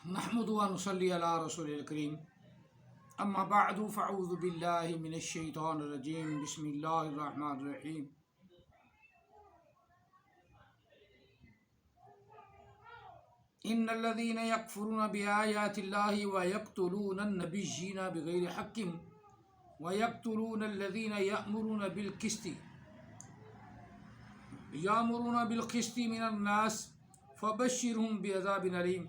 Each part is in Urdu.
نحمد و نصلی علی رسول الکریم اما بعد فاعوذ باللہ من الشیطان الرجیم بسم اللہ الرحمن الرحیم ان الذین یکفرون بآیات اللہ ویقتلون النبیین بغیر حق ویقتلون الذین یأمرون بالقسط من الناس فبشرهم بعذاب علیم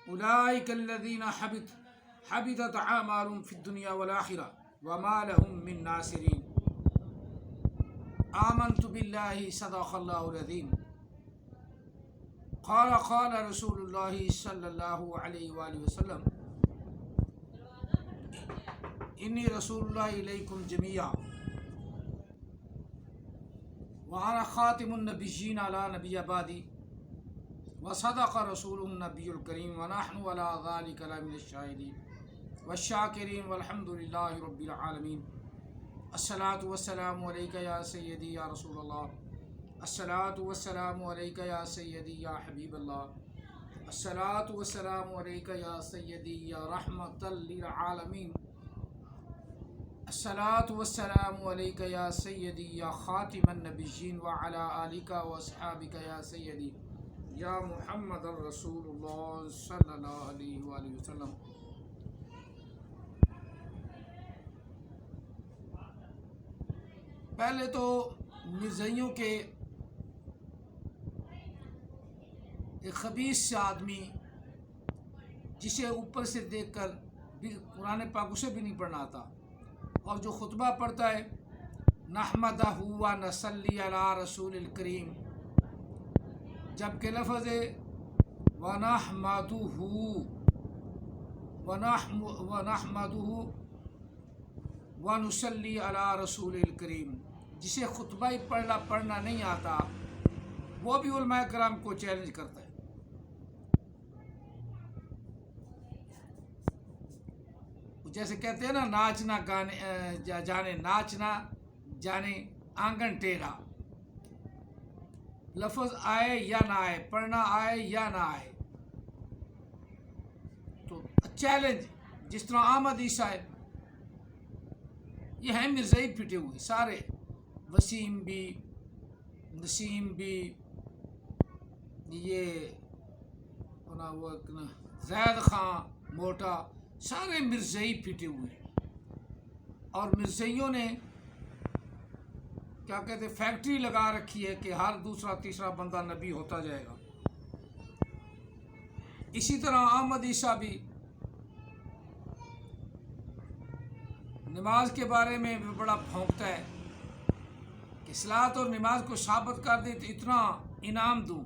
اولئک الذین حبطت اعمالهم فی الدنیا والآخرہ وما لهم من ناصرین آمنت باللہ صدق اللہ العظیم قال رسول اللہ صلی اللہ علیہ وآلہ وسلم انی رسول اللہ الیکم جمیعا وانا خاتم النبیین علی نبی بعدی وصدق رسول النبی الکریم ونحن علی ذلک لمن الشاہدین والشاکرین والحمد للہ رب العالمین الصلاۃ والسلام علیک یا سیدی یا رسول اللہ الصلاۃ والسلام علیک یا سیدی یا حبیب اللہ الصلاۃ والسلام علیک یا سیدی یا رحمۃ للعالمین الصلاۃ والسلام علیک یا سیدی یا خاتم النبیین وعلی آلک واصحابک یا سیدی یا محمد الرسول اللہ صلی اللہ علیہ وآلہ وسلم۔ پہلے تو مرزائیوں کے ایک خبیث سے آدمی جسے اوپر سے دیکھ کر بھی قرآن پاک اسے بھی نہیں پڑھنا آتا، اور جو خطبہ پڑھتا ہے نحمدہ و نصلی علی رسول الکریم، جبکہ لفظ وَنَحْمَدُهُ وَنُصَلِّي عَلَىٰ رَسُولِ الْكَرِيمِ، جسے خطبہ ہی پڑھنا نہیں آتا، وہ بھی علماء کرام کو چیلنج کرتا ہے۔ جیسے کہتے ہیں نا، ناچنا جانے ناچنا جانے آنگن ٹیڑھا، لفظ آئے یا نہ آئے، پڑھنا آئے یا نہ آئے، تو چیلنج جس طرح احمد عیسیٰ ہے، یہ ہیں مرزائی پھٹے ہوئے سارے، وسیم بھی، نسیم بھی، یہ زید خان موٹا، سارے مرزائی پھٹے ہوئے، اور مرزائیوں نے کیا کہتے ہیں فیکٹری لگا رکھی ہے کہ ہر دوسرا تیسرا بندہ نبی ہوتا جائے گا۔ اسی طرح احمد عیسیٰ بھی نماز کے بارے میں بڑا بھونکتا ہے کہ صلاۃ اور نماز کو ثابت کر دے تو اتنا انعام دوں۔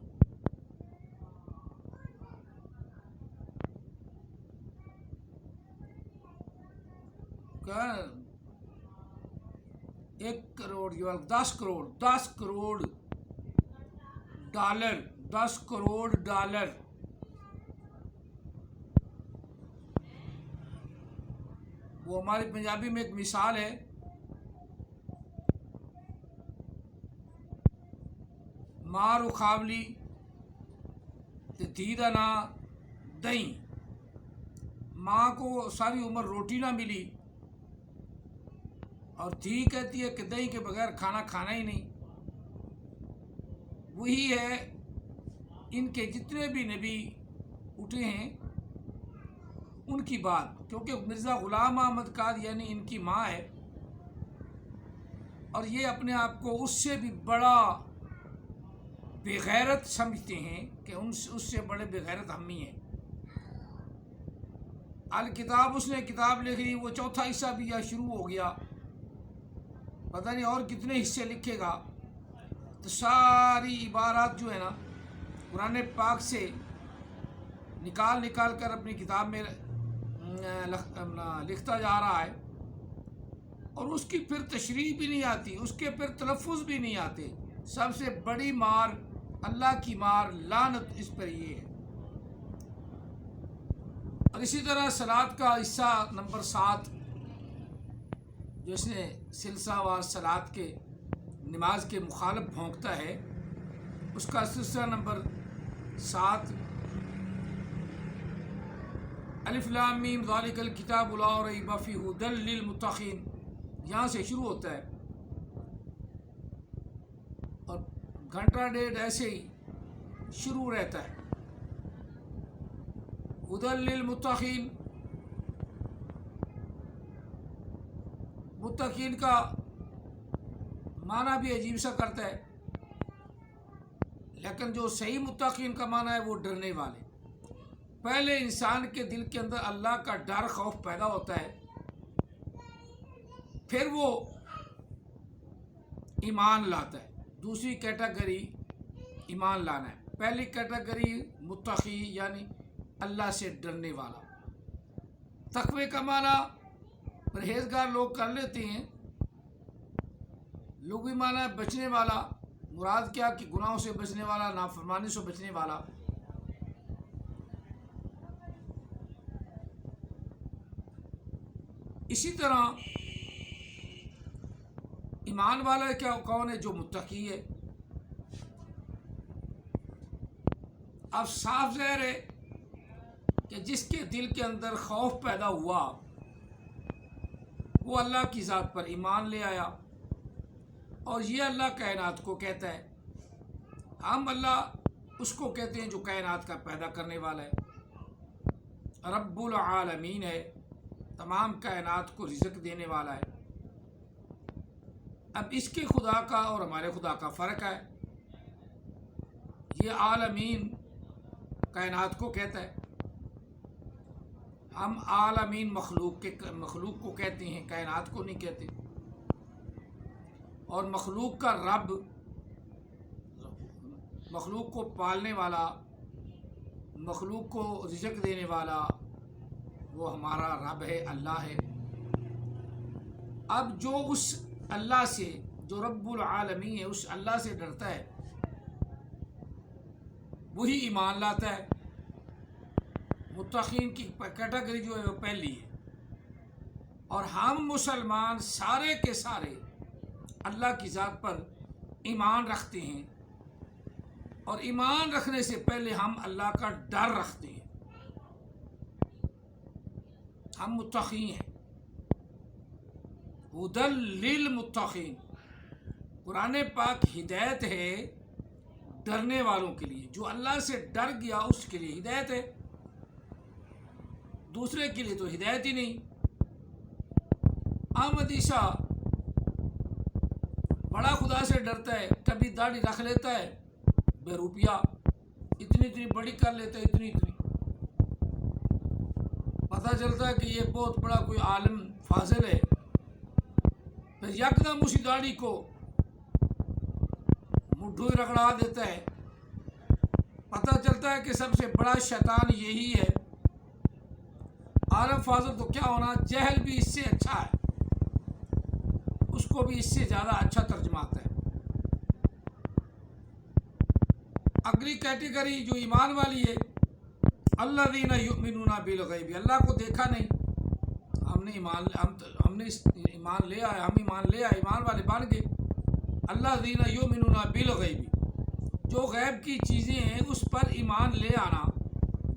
ایک کروڑ 10 کروڑ ڈالر، 10 کروڑ ڈالر، وہ ہماری پنجابی میں ایک مثال ہے، ماں رخاولی دھی دا نا دਹੀਂ، ماں کو ساری عمر روٹی نہ ملی اور دھی کہتی ہے کہ دਹੀਂ کے بغیر کھانا کھانا ہی نہیں۔ وہی ہے ان کے جتنے بھی نبی اٹھے ہیں ان کی بات، کیونکہ مرزا غلام احمد قادیانی ان کی ماں ہے، اور یہ اپنے آپ کو اس سے بھی بڑا بغیرت سمجھتے ہیں کہ اس سے بڑے بغیرت ہم ہی ہیں۔ الکتاب اس نے کتاب لکھی، وہ چوتھا حصہ بھی یا شروع ہو گیا، پتہ نہیں اور کتنے حصے لکھے گا، تو ساری عبارات جو ہے نا قرآن پاک سے نکال کر اپنی کتاب میں لکھتا جا رہا ہے، اور اس کی پھر تشریح بھی نہیں آتی، اس کے پھر تلفظ بھی نہیں آتے۔ سب سے بڑی مار، اللہ کی مار، لعنت اس پر یہ ہے۔ اور اسی طرح صلاۃ کا حصہ نمبر 7 جو اس نے سلسلہ وار صلاۃ کے نماز کے مخالف بھونکتا ہے، اس کا سلسلہ نمبر 7 الف لام میم ذالک الکتاب لا ریب فیہ ھدی للمتقین، یہاں سے شروع ہوتا ہے اور گھنٹہ ڈیڑھ ایسے ہی شروع رہتا ہے۔ ھدی للمتقین، متقین کا معنی بھی عجیب سا کرتا ہے، لیکن جو صحیح متقین کا معنی ہے وہ ڈرنے والے۔ پہلے انسان کے دل کے اندر اللہ کا ڈر خوف پیدا ہوتا ہے، پھر وہ ایمان لاتا ہے۔ دوسری کیٹیگری ایمان لانا ہے، پہلی کیٹیگری متقی یعنی اللہ سے ڈرنے والا۔ تقوی کا معنی پرہیزگار لوگ کر لیتے ہیں، لغوی معنی بچنے والا، مراد کیا کہ گناہوں سے بچنے والا، نافرمانی سے بچنے والا۔ اسی طرح ایمان والا کیا کون ہے؟ جو متقی ہے۔ اب صاف ظاہر ہے کہ جس کے دل کے اندر خوف پیدا ہوا وہ اللہ کی ذات پر ایمان لے آیا، اور یہ اللہ کائنات کو کہتا ہے۔ ہم اللہ اس کو کہتے ہیں جو کائنات کا پیدا کرنے والا ہے، رب العالمین ہے، تمام کائنات کو رزق دینے والا ہے۔ اب اس کے خدا کا اور ہمارے خدا کا فرق ہے، یہ عالمین کائنات کو کہتا ہے، ہم عالمین مخلوق کو کہتے ہیں، کائنات کو نہیں کہتے۔ اور مخلوق کا رب، مخلوق کو پالنے والا، مخلوق کو رزق دینے والا، وہ ہمارا رب ہے، اللہ ہے۔ اب جو اس اللہ سے، جو رب العالمین ہے، اس اللہ سے ڈرتا ہے وہی ایمان لاتا ہے۔ متقین کی کیٹیگری جو ہے وہ پہلی ہے، اور ہم مسلمان سارے کے سارے اللہ کی ذات پر ایمان رکھتے ہیں، اور ایمان رکھنے سے پہلے ہم اللہ کا ڈر رکھتے ہیں، ہم متقی ہیں۔ ھدی للمتقین، قرآن پاک ہدایت ہے ڈرنے والوں کے لیے، جو اللہ سے ڈر گیا اس کے لیے ہدایت ہے، دوسرے کے لیے تو ہدایت ہی نہیں۔ احمدی شاہ بڑا خدا سے ڈرتا ہے، کبھی داڑھی رکھ لیتا ہے بے روپیہ، اتنی بڑی کر لیتا ہے، اتنی پتہ چلتا ہے کہ یہ بہت بڑا کوئی عالم فاضل ہے، پھر یکدم اسی داڑھی کو مڈھو رگڑا دیتا ہے، پتہ چلتا ہے کہ سب سے بڑا شیطان یہی ہے۔ عالم فاضل تو کیا ہونا، جہل بھی اس سے اچھا ہے، اس کو بھی اس سے زیادہ اچھا ترجمہ آتا ہے۔ اگلی کیٹیگری جو ایمان والی ہے، الذین یؤمنون بالغیب، اللہ کو دیکھا نہیں، ہم نے ایمان لے آئے، ایمان والے بن گئے۔ الذین یؤمنون بالغیب، جو غیب کی چیزیں ہیں اس پر ایمان لے آنا۔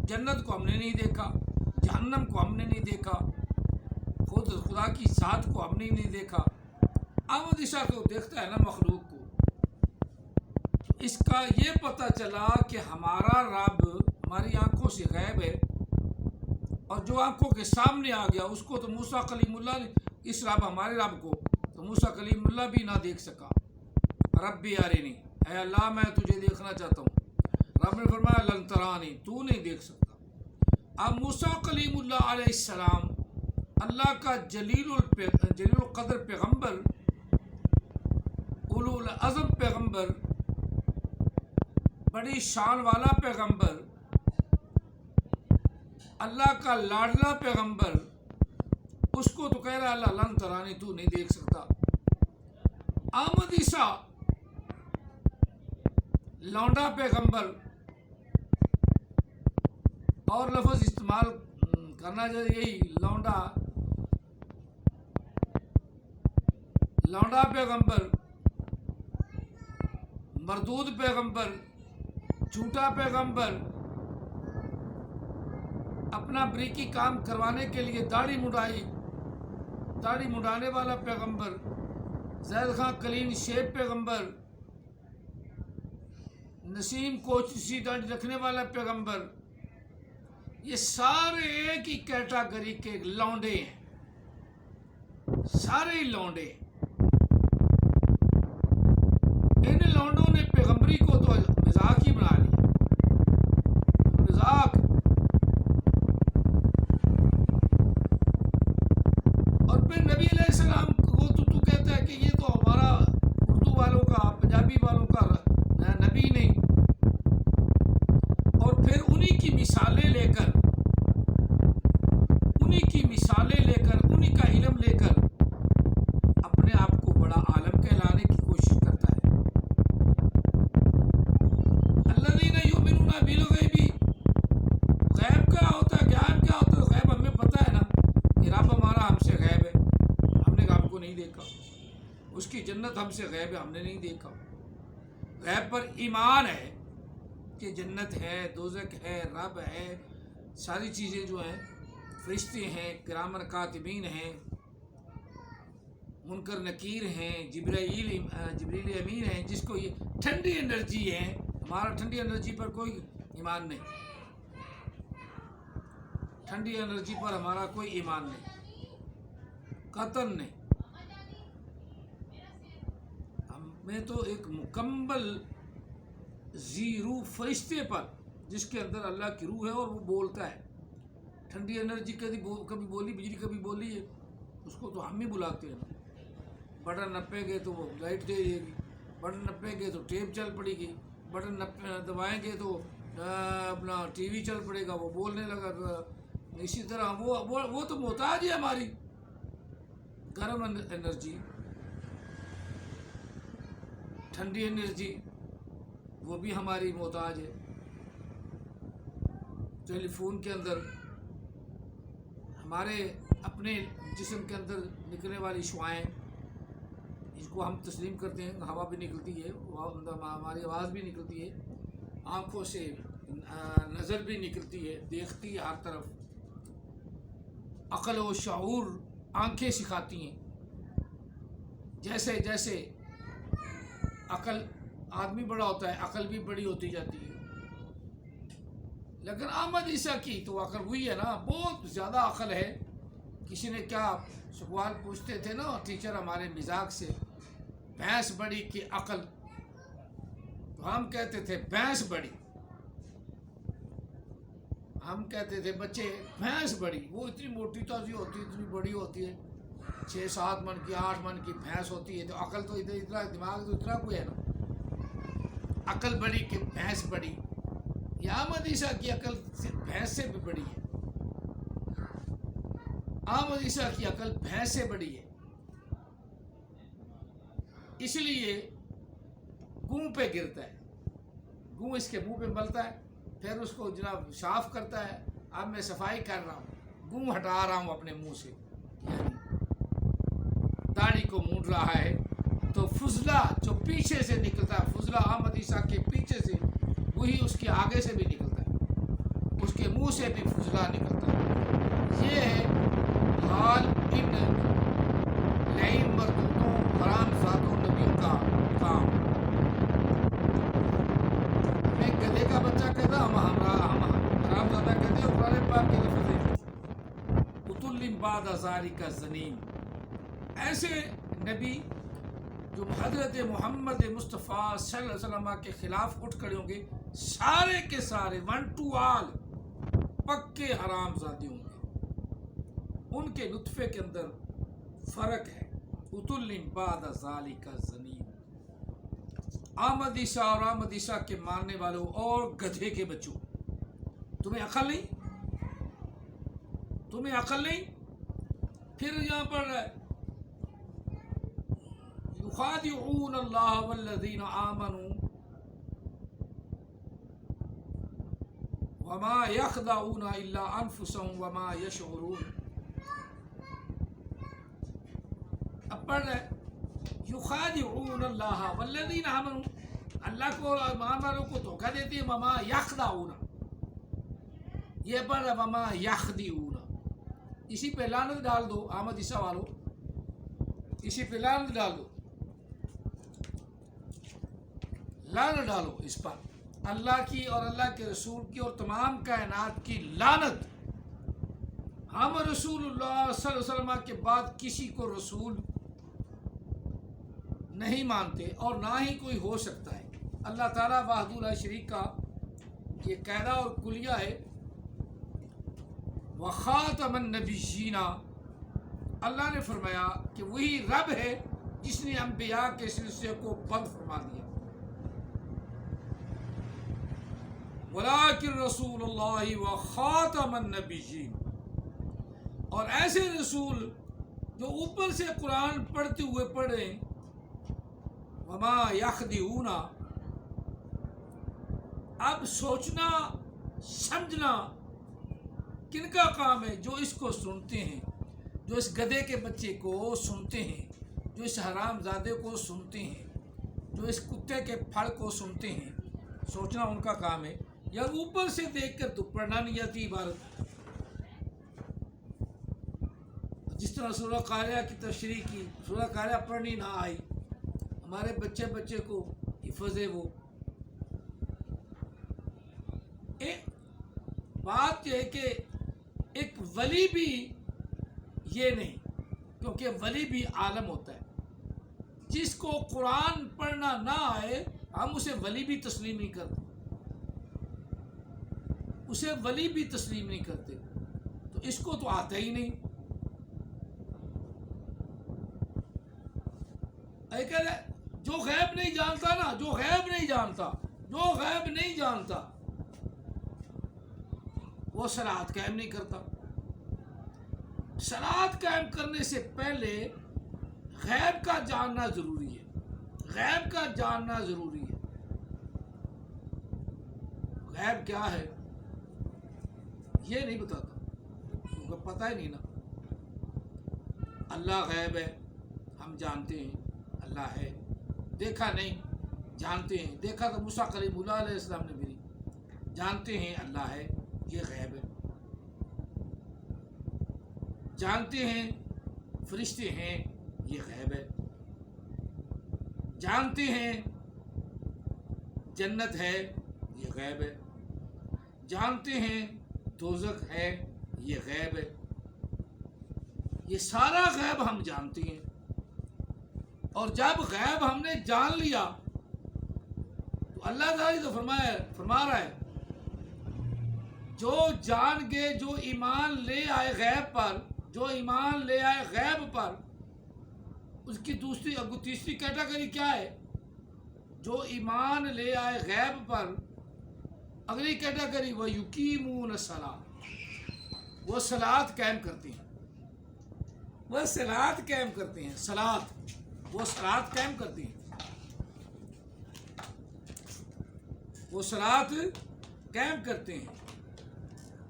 جنت کو ہم نے نہیں دیکھا، جہنم کو ہم نے نہیں دیکھا، خود خدا کی ذات کو ہم نے نہیں دیکھا۔ احمد شاہ کو دیکھتا ہے نا مخلوق کو، اس کا یہ پتہ چلا کہ ہمارا رب ہماری آنکھوں سے غائب ہے، اور جو آنکھوں کے سامنے آ گیا اس کو تو موسیٰ کلیم اللہ نے، اس رب ہمارے رب کو تو موسیٰ کلیم اللہ بھی نہ دیکھ سکا۔ ربی ارنی، اے اللہ میں تجھے دیکھنا چاہتا ہوں۔ رب نے فرمایا لن ترانی، تو نہیں دیکھ سکتا۔ اب موسیٰ کلیم اللہ علیہ السلام اللہ کا جلیل القدر پیغمبر، اولو العزم پیغمبر، بڑی شان والا پیغمبر، اللہ کا لاڈلا پیغمبر، اس کو تو کہہ رہا اللہ لن ترانی، تو نہیں دیکھ سکتا۔ احمد عیسیٰ لونڈا پیغمبر، اور لفظ استعمال کرنا چاہیے یہی لونڈا پیغمبر، مردود پیغمبر، جھوٹا پیغمبر، اپنا بریکی کام کروانے کے لیے داڑھی مڈانے والا پیغمبر، زید خان کلین شیب پیغمبر، نسیم کوچسی داڑھی رکھنے والا پیغمبر، یہ سارے ایک ہی کیٹاگری کے لونڈے ہیں، سارے ہی لونڈے۔ ان لونڈوں نے پیغمبری کو تو مذاق ہی بنا لیا، مذاق۔ اور پھر نبی علیہ السلام کو تو کہتا ہے کہ یہ تو ہمارا اردو والوں کا، پنجابی والوں کا نبی نہیں۔ اور پھر انہی کی مثالیں لے کر، انہی کا علم لے کر اپنے آپ کو بڑا عالم کہلانے کی کوشش کرتا ہے۔ الذین یؤمنون بالغیب، غیب کیا ہوتا ہے، گیان کیا ہوتا ہے؟ غیب ہمیں پتہ ہے نا کہ رب ہمارا ہم سے غیب ہے، ہم نے رب کو نہیں دیکھا، اس کی جنت ہم سے غیب ہے، ہم نے نہیں دیکھا۔ غیب پر ایمان ہے کہ جنت ہے، دوزخ ہے، رب ہے، ساری چیزیں جو ہیں، فرشتے ہیں، کرامن کاتبین ہیں، منکر نکیر ہیں، جبرائیل امین ہیں، جس کو یہ ٹھنڈی انرجی ہے۔ ہمارا ٹھنڈی انرجی پر کوئی ایمان نہیں، ٹھنڈی انرجی پر ہمارا کوئی ایمان نہیں، قطعاً نہیں۔ ہمیں تو ایک مکمل روح فرشتے پر، جس کے اندر اللہ کی روح ہے اور وہ بولتا ہے۔ ٹھنڈی انرجی کبھی بولی، بجلی کبھی بولی ہے، اس کو تو ہم ہی بلاتے ہیں۔ بٹن نپیں گے تو وہ لائٹ دے دے گی، بٹن نپیں گے تو ٹیپ چل پڑے گی، بٹن دبائیں گے تو اپنا ٹی وی چل پڑے گا، وہ بولنے لگا۔ اسی طرح وہ تو محتاج ہے ہماری گرم انرجی، ٹھنڈی انرجی، وہ بھی ہماری محتاج ہے۔ ٹیلی فون کے اندر ہمارے اپنے جسم کے اندر نکلنے والی شعائیں، اس کو ہم تسلیم کرتے ہیں، ہوا بھی نکلتی ہے، ہماری آواز بھی نکلتی ہے، آنکھوں سے نظر بھی نکلتی ہے، دیکھتی ہے ہر طرف۔ عقل و شعور آنکھیں سکھاتی ہیں۔ جیسے جیسے عقل آدمی بڑا ہوتا ہے، عقل بھی بڑی ہوتی جاتی ہے۔ لیکن احمد عیسیٰ کی تو عقل وہی ہے نا، بہت زیادہ عقل ہے۔ کسی نے کیا سوال پوچھتے تھے نا ٹیچر ہمارے مزاق سے، بھینس بڑی کی عقل، تو ہم کہتے تھے بھینس بڑی، ہم کہتے تھے بچے بھینس بڑی، وہ اتنی موٹی تازی ہوتی ہے، اتنی بڑی ہوتی ہے، 6-7 من کی 8 من کی بھینس ہوتی ہے، تو عقل تو اتنا دماغ تو اتنا کوئی ہے نا، عقل بڑی کہ بھینس بڑی۔ یہ احمد عیسیٰ کی عقل بھینس سے بھی بڑی ہے، احمد عیسیٰ کی عقل بھینس سے بڑی ہے۔ اس لیے گوں پہ گرتا ہے، گوں اس کے منہ پہ ملتا ہے، پھر اس کو جناب صاف کرتا ہے۔ اب میں صفائی کر رہا ہوں، گوں ہٹا رہا ہوں اپنے منہ سے، یعنی داڑھی کو مونڈ رہا ہے، تو فضلہ جو پیچھے سے نکلتا ہے، فضلہ احمد عیسیٰ کے پیچھے سے، وہی اس کے آگے سے بھی نکلتا ہے، اس کے منہ سے بھی فضلہ نکلتا ہے۔ یہ ہے حال ان لعین مردودوں، حرام زادوں نبیوں کا کام۔ میں گدھے کا بچہ کہتا ہم حرام زادہ کہتے ہیں، قرآن پاک کے لفظ ہے عتل بعد ذلک زنیم۔ ایسے نبی جو حضرت محمد مصطفیٰ صلی اللہ علیہ وسلم کے خلاف اٹھ کھڑے ہوں گے، سارے کے سارے 1 to all پکے حرام زادے ہوں گے۔ ان کے نطفے کے اندر فرق ہے۔ عتل بعد ذلک زنیم۔ احمد عیسیٰ اور احمد عیسیٰ کے ماننے والوں اور گدھے کے بچوں، تمہیں عقل نہیں؟ تمہیں عقل نہیں؟ پھر یہاں پر یخادعون اللہ والذین آمنوا وما یخدعون الا انفسهم وما یشعرون۔ اب پڑھ رہے یخادعون اللہ والذین آمنوا، اللہ کو اور ایمان والوں کو دھوکہ دیتی ہے. وما یخدعون, یہ پڑھ رہا وما یخدعون. اسی پہ لعنت ڈال دو احمد عیسیٰ والو, اسی پہ لعنت ڈال دو, لعنت ڈالو اس پر. اللہ کی اور اللہ کے رسول کی اور تمام کائنات کی لعنت. ہم رسول اللہ صلی اللہ علیہ وسلم کے بعد کسی کو رسول نہیں مانتے اور نہ ہی کوئی ہو سکتا ہے. اللہ تعالیٰ وحدہ لا شریک کا یہ قاعدہ اور کلیہ ہے. وخاتم النبیین, اللہ نے فرمایا کہ وہی رب ہے جس نے انبیاء کے سلسلے کو بند فرما دیا. ولکن رسول اللہ وخاتم النبیین, اور ایسے رسول جو اوپر سے قرآن پڑھتے ہوئے پڑھیں. وما یخدعون, اب سوچنا سمجھنا کن کا کام ہے؟ جو اس کو سنتے ہیں, جو اس گدھے کے بچے کو سنتے ہیں, جو اس حرام زادے کو سنتے ہیں, جو اس کتے کے پھڑ کو سنتے ہیں. سوچنا ان کا کام ہے, یا اوپر سے دیکھ کر تو پڑھنا نہیں آتی عبارت. جس طرح سورہ قاریہ کی تشریح کی, سورہ قاریہ پڑھنی نہ آئی, ہمارے بچے کو حفظ ہے. وہ ایک بات یہ ہے کہ ایک ولی بھی یہ نہیں, کیونکہ ولی بھی عالم ہوتا ہے. جس کو قرآن پڑھنا نہ آئے ہم اسے ولی بھی تسلیم نہیں کرتے, اسے ولی بھی تسلیم نہیں کرتے. تو اس کو تو آتا ہی نہیں. جو غیب نہیں جانتا نا, جو غیب نہیں جانتا, جو غیب نہیں جانتا وہ صلاۃ قائم نہیں کرتا. صلاۃ قائم کرنے سے پہلے غیب کا جاننا ضروری ہے, غیب کا جاننا ضروری ہے. غیب کیا ہے یہ نہیں بتاتا, کیونکہ پتہ ہی نہیں نا. اللہ غیب ہے, ہم جانتے ہیں اللہ ہے. دیکھا نہیں, جانتے ہیں. دیکھا تو موسیٰ کلیم اللہ علیہ السلام نے بھی نہیں. جانتے ہیں اللہ ہے, یہ غیب ہے. جانتے ہیں فرشتے ہیں, یہ غیب ہے. جانتے ہیں جنت ہے, یہ غیب ہے. جانتے ہیں دوزخ ہے, یہ غیب ہے. یہ سارا غیب ہم جانتے ہیں. اور جب غیب ہم نے جان لیا تو اللہ تعالیٰ تو فرما رہا ہے جو جان گئے, جو ایمان لے آئے غیب پر, جو ایمان لے آئے غیب پر, اس کی تیسری کیٹیگری کیا ہے؟ جو ایمان لے آئے غیب پر. اگلی کیٹیگری وَيُقِيمُونَ الصَّلَاةَ, وہ صلاۃ قائم کرتے ہیں. وہ صلاۃ قائم کرتے ہیں. صلاۃ, وہ صلاۃ قائم کرتے ہیں. وہ صلاۃ قائم کرتے ہیں.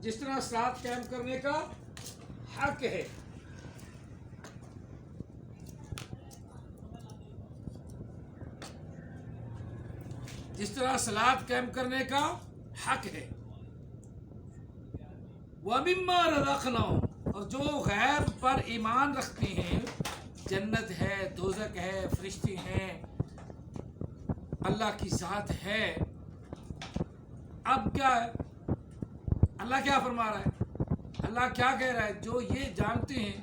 جس طرح صلاۃ قائم کرنے کا حق ہے. جس طرح صلاۃ قائم کرنے کا حق ہے. وَمِمَّا رَزَقْنَاهُمْ, اور جو غیب پر ایمان رکھتے ہیں, جنت ہے, دوزخ ہے, فرشتے ہیں, اللہ کی ذات ہے. اب کیا ہے, اللہ کیا فرما رہا ہے؟ اللہ کیا کہہ رہا ہے؟ جو یہ جانتے ہیں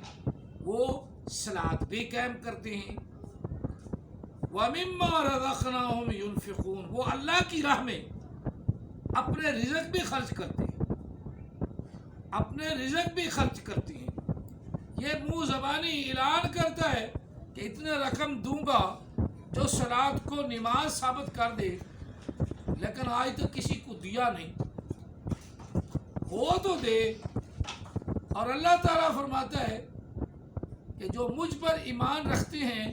وہ صلاۃ بھی قائم کرتے ہیں. وَمِمَّا رَزَقْنَاهُمْ يُنْفِقُونَ, وہ اللہ کی راہ میں اپنے رزق بھی خرچ کرتے ہیں, اپنے رزق بھی خرچ کرتے ہیں. یہ منہ زبانی اعلان کرتا ہے کہ اتنے رقم دوں گا جو صلاۃ کو نماز ثابت کر دے, لیکن آج تک کسی کو دیا نہیں. ہو تو دے. اور اللہ تعالیٰ فرماتا ہے کہ جو مجھ پر ایمان رکھتے ہیں,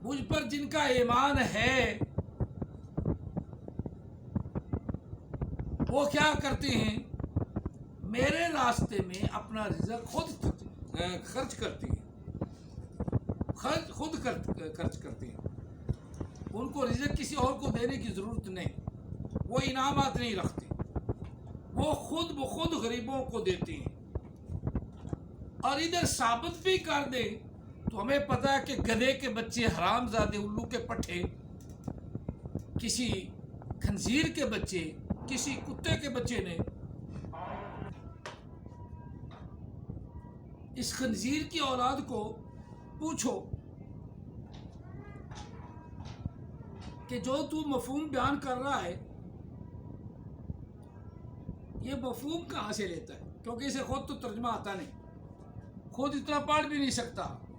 مجھ پر جن کا ایمان ہے, وہ کیا کرتے ہیں؟ میرے راستے میں اپنا رزق خود خرچ کرتے ہیں, خود خرچ کرتے ہیں. ان کو رزق کسی اور کو دینے کی ضرورت نہیں، وہ انعامات نہیں رکھتے، وہ خود بخود غریبوں کو دیتے ہیں۔ اور ادھر ثابت بھی کر دیں تو ہمیں پتہ ہے کہ گدھے کے بچے، حرام زادے، الو کے پٹھے، کسی خنزیر کے بچے، کسی کتے کے بچے نے اس خنزیر کی اولاد کو پوچھو کہ جو تو مفہوم بیان کر رہا ہے یہ مفہوم کہاں سے لیتا ہے، کیونکہ اسے خود تو ترجمہ آتا نہیں، خود اتنا پڑھ بھی نہیں سکتا،